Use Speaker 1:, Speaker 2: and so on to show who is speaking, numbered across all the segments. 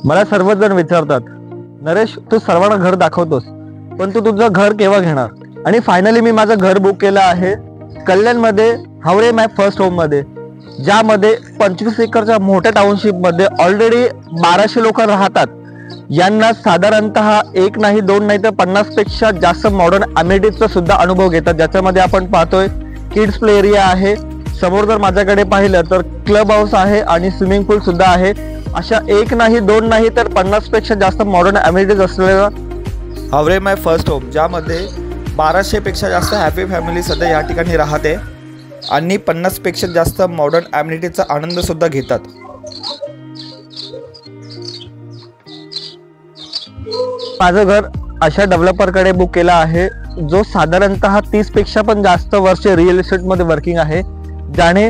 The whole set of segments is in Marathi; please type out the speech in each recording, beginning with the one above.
Speaker 1: मला सर्वजण विचारतात, नरेश तू सर्वांना घर दाखवतोस, पण तू तुझं घर केव्हा घेणार? आणि फायनली मी माझं घर बुक केलं आहे कल्याणमध्ये, हावरे माय फर्स्ट होम मध्ये, ज्यामध्ये 25 एकरच्या मोठ्या टाउनशिप मध्ये ऑलरेडी 1200 लोक राहतात. यांना साधारणतः एक नाही दोन नाही तर 50 पेक्षा जास्त मॉडर्न अमेनिटीजचा सुद्धा अनुभव घेतात. ज्याच्यामध्ये आपण पाहतोय किड्स प्ले एरिया आहे, समोर जर माझ्याकडे पाहिलं तर क्लब हाऊस आहे आणि स्विमिंग पूल सुद्धा आहे. अशा एक नाही दोन नाही तर 50 पेक्षा जास्त मॉडर्न अमेनिटीज असलेला
Speaker 2: हावरे माय फर्स्ट होम, ज्यामध्ये 1200 पेक्षा जास्त हॅपी फॅमिली सध्या या ठिकाणी राहते आणि 50 पेक्षा जास्त मॉडर्न अमेनिटीजचा आनंद सुद्धा घेतात.
Speaker 1: माझं घर अशा डेव्हलपरकडे बुक केलं आहे जो साधारणतः 30 पेक्षा पण जास्त वर्ष रिअल इस्टेट मध्ये वर्किंग आहे, ज्याने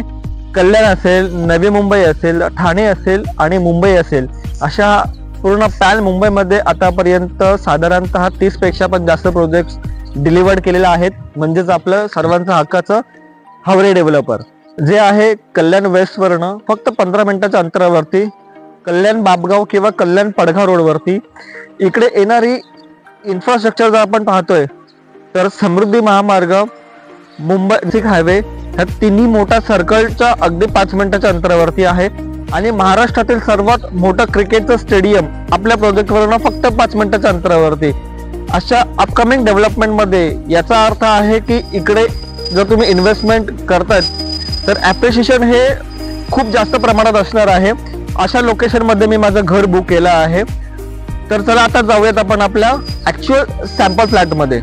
Speaker 1: कल्याण असेल, नवी मुंबई असेल, ठाणे असेल आणि मुंबई असेल अशा पूर्ण पॅन मुंबईमध्ये आतापर्यंत साधारणतः 30 पेक्षा पण जास्त प्रोजेक्ट्स डिलिव्हर्ड केलेले आहेत. म्हणजेच आपलं सर्वांचं हक्काचं हावरे डेव्हलपर जे आहे कल्याण वेस्ट वरनं फक्त 15 मिनिटाच्या अंतरावरती, कल्याण बाबगाव किंवा कल्याण पडघा रोडवरती. इकडे येणारी इन्फ्रास्ट्रक्चर जर आपण पाहतोय तर समृद्धी महामार्ग, मुंबई नाशिक हायवे, ह्या तिन्ही मोठ्या सर्कलच्या अगदी 5 मिनिटाच्या अंतरावरती आहे. आणि महाराष्ट्रातील सर्वात मोठं क्रिकेटचं स्टेडियम आपल्या प्रोजेक्टवरनं फक्त 5 मिनिटाच्या अंतरावरती. अशा अपकमिंग डेव्हलपमेंटमध्ये याचा अर्थ आहे की इकडे जर तुम्ही इन्व्हेस्टमेंट करतायत तर ॲप्रिशिएशन हे खूप जास्त प्रमाणात असणार आहे. अशा लोकेशनमध्ये मी माझं घर बुक केलं आहे. तर चला आता जाऊयात आपण आपल्या ॲक्च्युअल सॅम्पल फ्लॅटमध्ये.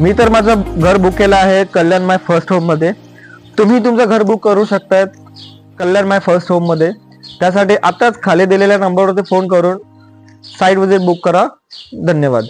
Speaker 1: मी तर माझं घर बुक केलं आहे कल्याण माय फर्स्ट होम मध्ये. तुम्ही तुमचं घर बुक करू शकतायत कल्याण माय फर्स्ट होम मध्ये. त्यासाठी आताच खाली दिलेल्या नंबरवरती फोन करून साईट विजिट बुक करा. धन्यवाद.